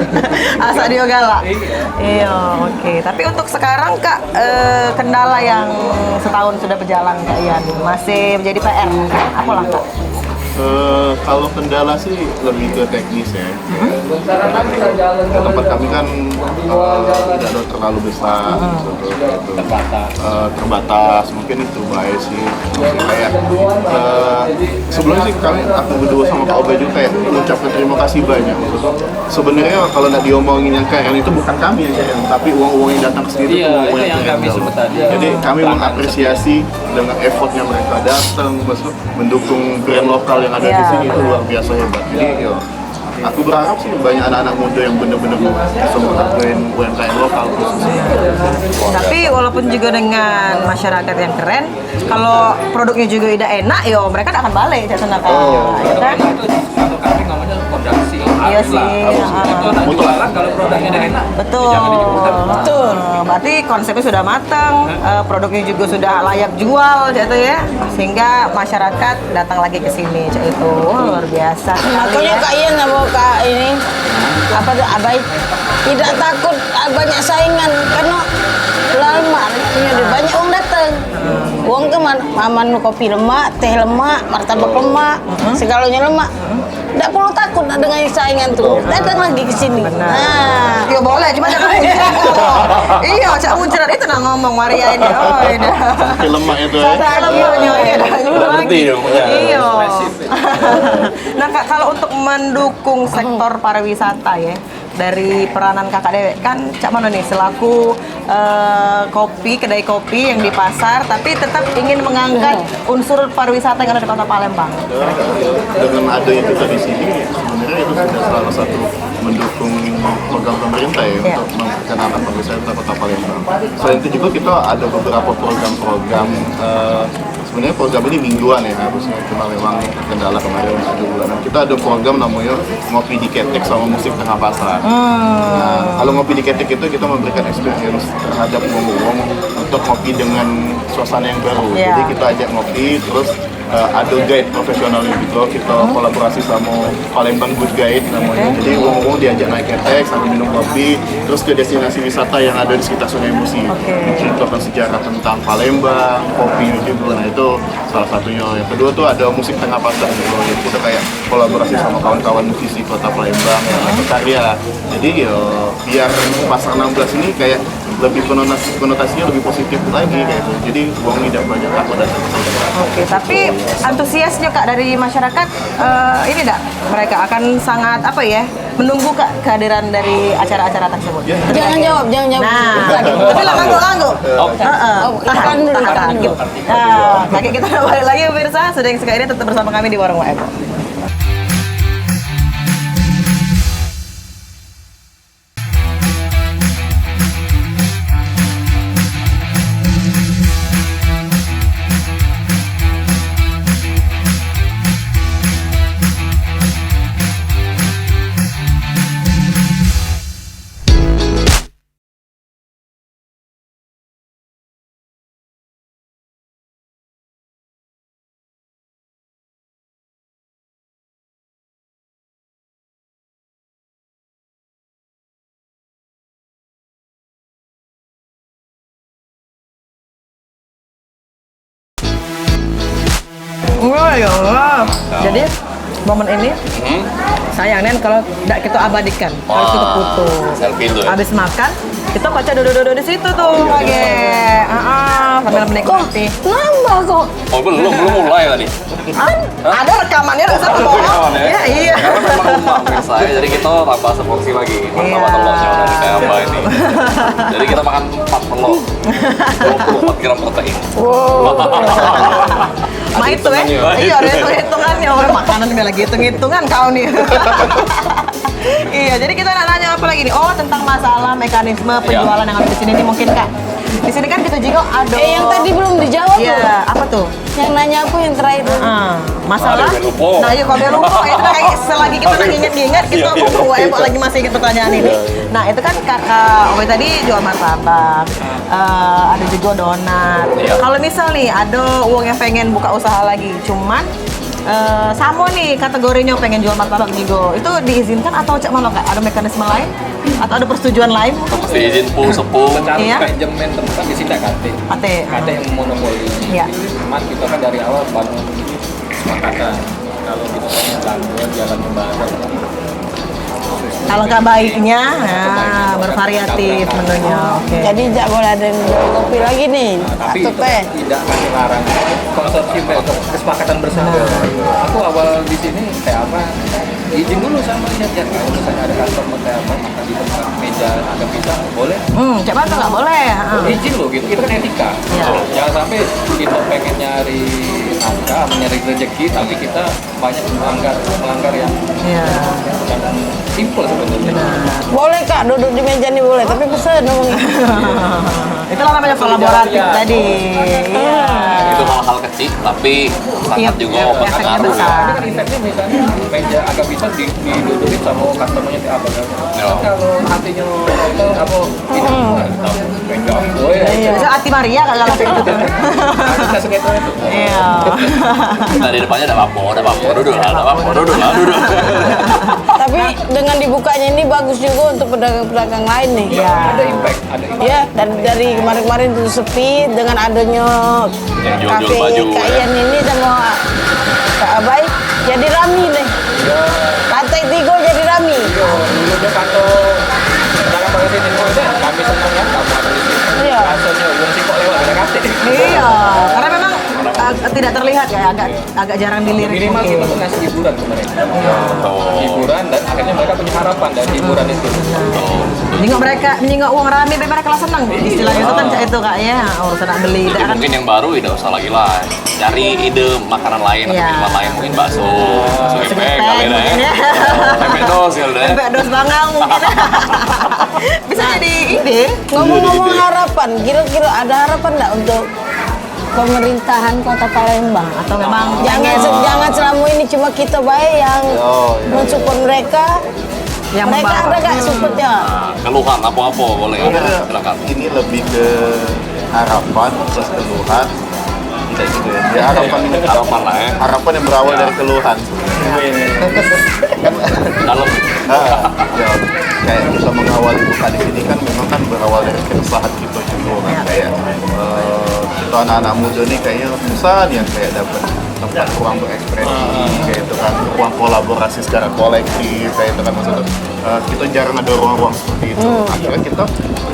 Asal dia galak. Iya, oke. Tapi untuk sekarang Kak, kendala yang setahun sudah berjalan Kak Ian masih menjadi PR. Apalah Kak? Kalau kendala sih lebih ke teknis ya. Tempat kami kan tidak ada terlalu besar, gitu. Terbatas. Mungkin itu baik sih. Mungkin kayak sebelumnya sih aku berdua sama Kak Obe juga kayak mengucapkan terima kasih banyak. Maksudnya sebenarnya kalau nggak diomongin yang keren itu bukan kami yang keren, tapi uang-uang yang datang ke sini Iya, uang-uang itu yang keren kami dulu. sebut tadi. Jadi kami mengapresiasi dengan effortnya mereka datang, maksud mendukung brand lokal yang ada di Iya, sini itu luar biasa hebat. Jadi yo, aku berharap sih banyak anak-anak muda yang benar-benar bisa menghargai UMKM lokal khususnya. Tapi walaupun juga dengan masyarakat yang keren, kalau produknya juga tidak enak, yo mereka tidak akan balik ke sana Kak. Ya kan? Untuk kami ngomongnya produksi. Iya sih. Itu nak jualan kalau produknya udah enak. Betul. Jangan dijual. Betul. Berarti konsepnya sudah matang, produknya juga sudah layak jual, gitu ya. Sehingga masyarakat datang lagi ke sini, cak itu. Luar biasa. Makanya Kak Ian sama Kak ini apa tuh Abai tidak takut banyak saingan karena lama banyak orang datang. Uang kemana? Maman kopi lemak, teh lemak, martabak lemak, segalanya lemak. Tidak perlu takut dengan saingan tuh. Datang lagi ke sini. Nah, Ya boleh, cuma jangan muncrat. Iya, cak muncrat itu nak ngomong Maria ini. Oh, ini. Pakai lemak itu ya. Ada lemaknya, iya, dah dulu lagi. Berhenti dong, ya. Iya. Nah, Kak, kalau untuk mendukung sektor pariwisata ya, dari peranan Kakak Dewek kan Cak mana nih selaku kedai kopi yang di pasar tapi tetap ingin mengangkat unsur pariwisata yang ada di Kota Palembang. Dengan adanya kita di sini, sebenarnya itu sudah salah satu mendukung program pemerintah ya Iya. untuk memperkenalkan pariwisata Kota Palembang. Selain itu juga kita ada beberapa program-program. Sebenarnya program ini mingguan ya harusnya, cuma memang kendala kemarin ada bulanan. Kita ada program namanya Ngopi di Ketek sama Musik Tengah Pasar. Nah, kalau ngopi di Ketek itu kita memberikan experience terhadap wong-wong untuk ngopi dengan suasana yang baru. Iya. Jadi kita ajak ngopi, terus ada guide profesionalnya gitu. Kita kolaborasi sama Palembang Good Guide namanya. Jadi wong-wong diajak naik ketek sambil minum kopi, terus ke destinasi wisata yang ada di sekitar Sungai Musi. Menceritakan sejarah tentang Palembang, kopinya juga. Nah itu salah satunya. Yang kedua tuh ada Musik Tengah Pasar gitu. Jadi kita kayak kolaborasi sama kawan-kawan musisi Kota Palembang yang berkarya. Jadi ya biar pasar 16 ini kayak lebih konotasinya lebih positif lagi kayak gitu. Jadi uang tidak banyak takut datang ke sini. Oke, tapi antusiasnya Kak dari masyarakat ini enggak mereka akan sangat apa ya menunggu Kak kehadiran dari acara-acara tersebut. jangan jawab. Nah, tapi lah ngangguk-ngangguk. Tahan dulu. Nah, kakek kita udah balik lagi pemirsa. Sudah yang sekarang ini tetap bersama kami di Warung WM. Oh ya Allah. Jadi momen ini sayangnya kalau tidak kita abadikan, kalau kita foto. Selfie itu ya? Habis makan, kita baca duduk-duduk di situ tuh, lagi. Sambil menikmati. Nambah kok. Oh belum mulai tadi. Ada rekamannya, rasa Rekaman ya? Iya, iya. Karena memang lupa pemirsa ya, jadi kita tambah seporsi lagi martabak telurnya dari kayak Mbak ini. Jadi kita makan 4 telur, 24 gram protein. Mah itu ya? Iya, ada hitung-hitungannya. Orang makanan ini lagi hitung-hitungan kau nih. Iya, jadi kita nanya apa lagi nih? Oh, tentang masalah mekanisme penjualan yang ada di sini nih mungkin Kak. Di sini kan kita juga ada. Yang tadi belum dijawab Iya, loh. apa tuh? Yang nanya aku yang terakhir. Masalah. Ada lupa. Nah, iya kalau dia lupa itu kayak selagi kita lagi inget-inget kita kok lagi masih inget pertanyaan ini. Nah, itu kan Kakak Owe tadi jual martabak. Ada juga donat. Iya. Kalau misal nih ada uang yang pengen buka usaha lagi, cuman sama nih kategorinya pengen jual martabak juga. Itu diizinkan atau cak mana Kak? Ada mekanisme lain? Atau ada persetujuan lain? Mesti izin sepuh. Secara Iya. manajemen tempat di sini KT. KT yang monopoli. Iya. Cuman kita kan dari awal bangun kesepakatan. Kalau kita pengen lanjut jalan pembahasan. Kalau nggak baiknya, bervariatif menunya. Oke. Jadi tidak boleh ada yang jual kopi lagi nih. Tapi Atau itu teh. tidak akan dilarang konsorsium kesepakatan bersama. Aku awal di sini kayak apa? Izin dulu sama dia kalau misalnya ada customer kayak apa makan di tempat meja agak pisang boleh. Coba tuh nggak boleh. Izin loh gitu, itu kan etika. Iya. Jangan sampai kita pengen nyari angka, nyari rezeki, tapi kita banyak melanggar yang Iya. simple sebenarnya. Boleh Kak, duduk di meja nih boleh. Tapi pesen ngomongnya. Itulah namanya kolaboratif Iya. tadi. Iya. Itu hal-hal kecil tapi Iya, sangat juga efeknya berpengaruh ya. besar. Tapi kan efeknya misalnya meja agak bisa didudukin sama customernya di apa kan. Ya. Kalau hatinya nonton apa tidak meja gue ya. Itu Ati Maria kalau kayak gitu. Kita segitu itu. Iya. Nah di depannya ada apa? Duduk lah. Tapi dengan dibukanya ini bagus juga untuk pedagang-pedagang lain nih. Iya. Ada impact, ada impact. Ya, dari kemarin-kemarin itu sepi dengan adanya Yang jual-jual kafe baju, Kak ya. Ian ini sama Kak Abai jadi rami deh. Lantai 3 jadi rami. Dulu dia kata dalam bahasa sini kami senang ya kamu ada di sini. Iya. Rasanya uang sih kok lewat dari kate. Iya. Karena memang tidak terlihat ya, agak jarang dilirik. Minimal kita tuh ngasih hiburan ke mereka. Hiburan dan akhirnya mereka punya harapan dari hiburan itu. Menyingok uang rame, mereka lah senang. Istilahnya itu kan itu Kak ya, urusan nak beli. Jadi Kan mungkin yang baru tidak usah lagi lah. Cari ide makanan lain atau Iya. minuman lain, mungkin bakso Sepek, epek kali dah mungkin ya. ya. Epek dos ya udah. Sampai dos bangang mungkin. Bisa jadi ide. Ngomong-ngomong harapan, kira-kira ada harapan nggak untuk pemerintahan Kota Palembang? Atau memang Jangan selama ini cuma kita baik yang mensupport mereka. yang Mereka membawa. ada gak supportnya? Keluhan apa-apa boleh. Silakan. Ini lebih ke harapan plus keluhan. Tidak gitu ya. Ya Harapan lah ya. harapan yang berawal dari keluhan. Dalam. Ya, kayak kita mengawali buka di sini kan memang kan berawal dari keresahan kita juga kan kayak kita anak-anak muda nih kayaknya susah nih yang kayak dapat tempat ruang berekspresi kayak itu kan ruang kolaborasi secara kolektif kayak itu kan maksudnya kita jarang ada ruang-ruang seperti itu akhirnya kita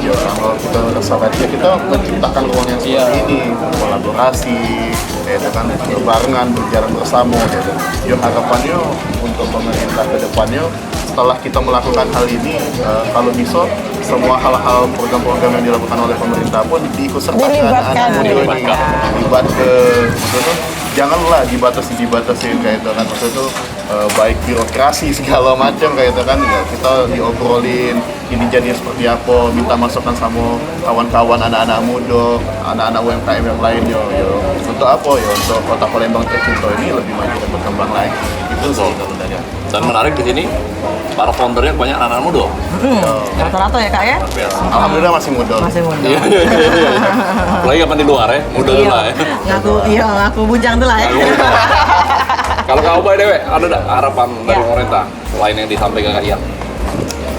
ya kalau kita rasa ya kita menciptakan ruang yang seperti ini kolaborasi kayak itu kan berbarengan berjalan bersama gitu ya harapannya untuk pemerintah ke depannya setelah kita melakukan hal ini, kalau bisa semua hal-hal program-program yang dilakukan oleh pemerintah pun diikutsertakan Dilibatkan. anak-anak muda ini. Dilibat ke, maksudnya janganlah dibatasin kayak itu kan, maksudnya baik birokrasi segala macam kayak itu kan, ya kita diobrolin ini jadinya seperti apa, minta masukan sama kawan-kawan anak-anak muda, anak-anak UMKM yang lain yo untuk apa ya untuk Kota Palembang tercinta ini lebih maju dan berkembang lagi. Itu sih kalau dari aku. Dan menarik di sini para foundernya banyak anak-anak muda. Rata-rata ya Kak ya? Biasa. Alhamdulillah masih muda. Masih muda. Iya. Apalagi kapan di luar ya, muda dulu lah ya. Ngaku bujang tuh lah ya. Kalau kau Bay Dewe, ada nggak harapan dari pemerintah selain yang disampaikan Kak Ian?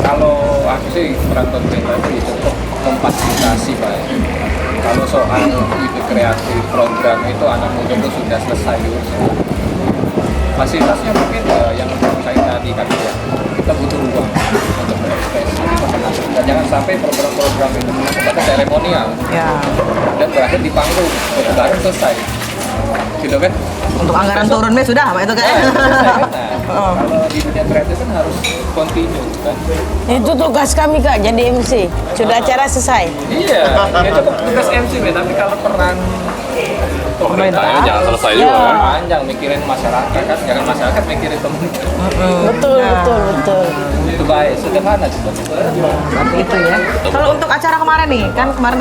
Kalau aku sih peran pemerintah itu tetap memfasilitasi Pak. kalau soal ide kreatif program itu anak muda itu sudah selesai diurus. Fasilitasnya mungkin yang saya tadi kan ya, kita butuh ruang untuk berekspresi. Dan jangan sampai program-program itu pada seremonial Ya. dan berakhir di panggung, baru selesai. Gitu kan? Untuk anggaran turun sudah, Pak itu kan. Nah, kalau di dunia kreatif kan harus continue kan. Itu tugas kami Kak, jadi MC. Sudah acara selesai. Iya, itu tugas MC, tapi kalau peran Pemerintahnya jangan selesai Ya. juga kan. panjang mikirin masyarakat kan, jangan masyarakat mikirin temen. Betul, betul, betul. Itu baik, sederhana sebenarnya. Seperti itu ya. Kalau untuk acara kemarin nih, kan kemarin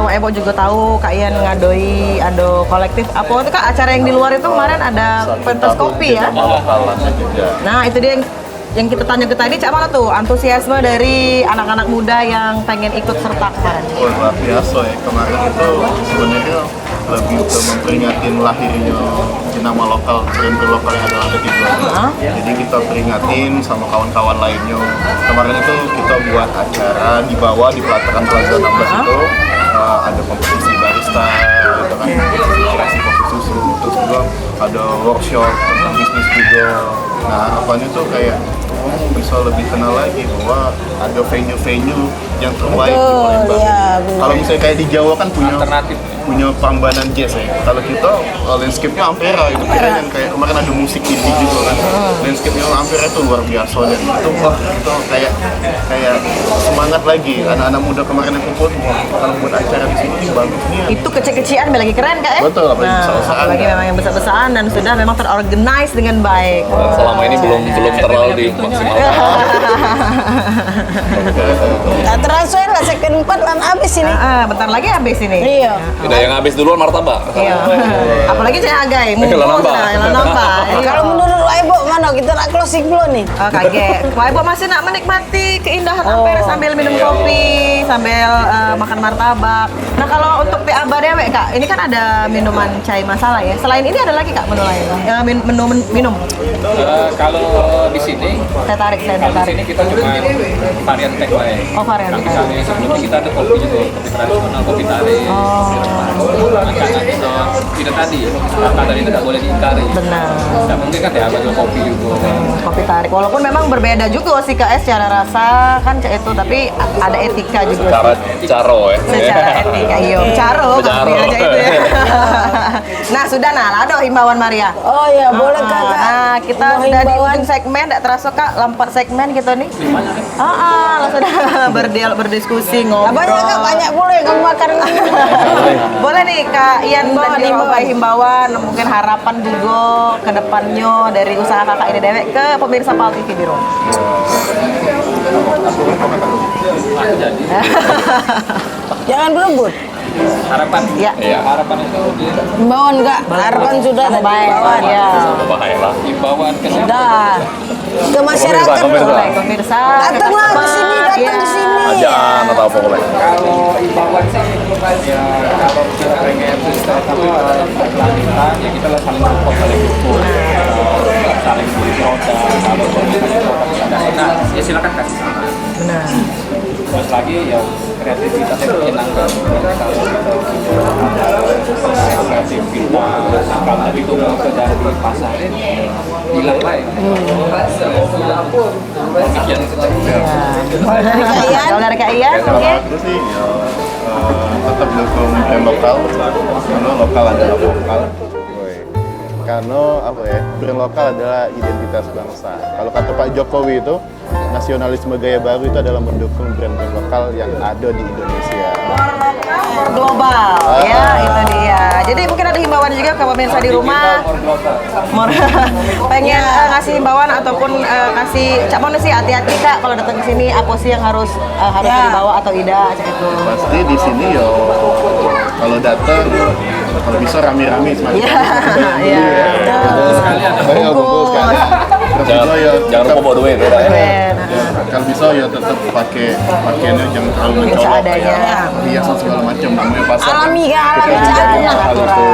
Wak Ebo juga tahu Kak Ian ngadoi ado kolektif. Apa itu Kak acara yang di luar itu kemarin ada pentas kopi ya? Nama lokalannya juga. Nah itu dia yang kita tanya ke tadi, Cak mana tuh antusiasme dari anak-anak muda yang pengen ikut serta kemarin? Oh, luar biasa ya. Kemarin itu sebenarnya lebih ke memperingatin lahirnya nama lokal, brand lokal yang ada di Bogor. Jadi kita peringatin sama kawan-kawan lainnya. Kemarin itu kita buat acara di bawah di pelataran Plaza 16 itu ada kompetisi barista, gitu kan, kreasi kopi susu, terus juga ada workshop tentang bisnis juga. Nah, apanya tuh kayak bisa lebih kenal lagi bahwa ada venue-venue yang terbaik di Betul, Palembang. ya, benar. Kalau misalnya kayak di Jawa kan Alternatif. punya Prambanan Jazz ya. Kalau kita landscape-nya Ampera itu keren kan, kayak kemarin ada musik indie juga kan. Landscape-nya Ampera itu luar biasa dan itu wah itu kayak semangat lagi anak-anak muda kemarin yang kumpul wah kalau buat acara di sini bagus nih. Itu kecil-kecilan lagi keren Kak ya? Betul, apalagi besar-besaran. apalagi memang yang besar-besaran dan sudah memang terorganize dengan baik. Dan selama ini belum terlalu dimaksimalkan. Tak terasa lah second 4 lan habis ini. Bentar lagi habis ini. Iya. Udah yang habis duluan martabak. Iya. Apalagi saya agai, Lah nambah. nambah. Iya. Kalau menurut Wak Ebo mana kita nak closing belum nih? Oh, kaget. Wah, Ibu masih nak menikmati keindahan Ampera sambil minum kopi, sambil makan martabak. Nah, kalau untuk PA Badewek, Kak, ini kan ada minuman chai masala ya. Selain ini ada lagi Kak menu lain? Menu minum. Kalau di sini, Saya tarik. kalau di sini kita cuma varian teh wae. Oh, varian Nah, teh. misalnya sebelumnya kita ada kopi juga, kopi tradisional, kopi tarik. Nah, karena kita tadi, kata itu nggak boleh diingkari. Benar. Nggak mungkin kan ya, ada kopi juga. Kopi tarik. Walaupun memang berbeda juga sih Kak secara rasa kan itu, tapi ada etika juga. Cara sih. caro ya. Secara etika, iya. Caro, Caro. aja itu ya. Nah, sudah ada himbauan Maria. Oh ya, boleh Kak. Nah, kita Mau sudah di himbauan? ujung segmen, tidak terasa Kak, lompat segmen gitu nih. Lah sudah berdiskusi, ngobrol. Banyak Kak, banyak pula yang kamu makan. Boleh nih Kak Ian Himbauan, dan juga himbauan, mungkin harapan juga ke depannya dari usaha kakak ini dewek ke pemirsa PAL TV Biro. Aku jadi Jangan berebut. harapan. Ya. Iya. Harapan itu dia Himbauan Kak, harapan sudah tadi. Baik, Himbauan. ya. Bahaya lah. himbauan ke siapa? Sudah. Ke masyarakat. Pemirsa. Boleh pemirsa. Datanglah ke sini, datang Iya. ke sini. Ajaan atau apa boleh. Kalau himbauan sih ya kalau kita pengen lanjutan ya kita lah saling support, saling dukung, saling beli produk. Kalau produk ada ya silakan kasih saran. Benar. Terus lagi ya kreativitas itu menyenangkan. Kalau kita kreativitas kalau tadi itu mau ke dari pasar hilang lah ya. Demikian. Kalau dari Kak Ian, Kalau oke. aku sih tetap dukung brand lokal karena lokal adalah vokal. Karena apa ya, brand lokal adalah identitas bangsa. Kalau kata Pak Jokowi itu, nasionalisme gaya baru itu adalah mendukung brand-brand lokal yang ada di Indonesia. For global, ya itu dia. Jadi mungkin ada himbauan juga ke pemirsa di rumah. Mau pengen ngasih himbauan ataupun kasih Cak Mono sih hati-hati Kak kalau datang ke sini apa sih yang harus Ya. dibawa atau tidak Cak itu. Pasti di sini yo kalau datang kalau bisa rame-rame semakin. Iya, iya. Ayo kumpul sekali. Terus Jangan, juga ya jangan lupa bawa duit ya. Keren. kalau bisa ya tetap pakai pakaiannya jangan terlalu mencolok seadanya. ya. Hiasan segala macam namanya pasar. Alami Kak, alami Kita juga Kak. hal itu.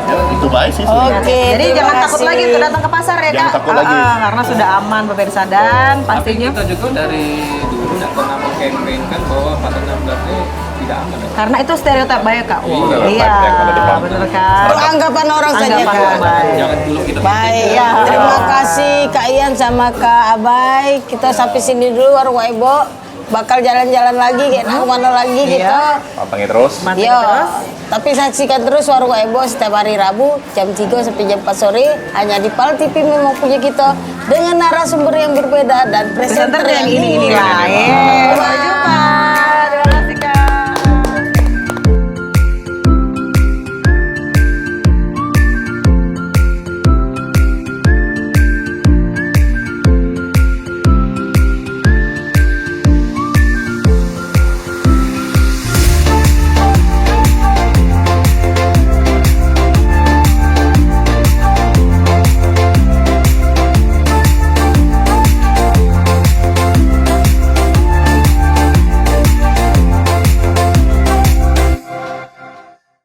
Ya, itu baik sih. Oke, Jadi terima jangan takut kasih. lagi untuk datang ke pasar ya Jangan Kak. takut lagi. Karena sudah aman pemirsa dan Tapi pastinya kita juga dari dulu tidak pernah mengkampanyekan bahwa pasar 16 ini tidak aman. Ya. karena itu stereotip baik Kak. Stereotip Iya, yang ada di bawah. bener kan. Itu anggapan orang saja Anggapan Kak. orang baik. Jangan dulu kita Baik, Iya. terima kasih Kak Ian sama Kak Abai. Kita sampai sini dulu warung Waibo. Bakal jalan-jalan lagi, kayak kemana lagi gitu. Iya. Pantengin terus. Mantengin Yo, terus. tapi saksikan terus warung Waibo setiap hari Rabu jam 3 sampai jam 4 sore hanya di PAL TV memang punya kita dengan narasumber yang berbeda dan presenter Presenter yang yang ini lah. Bye.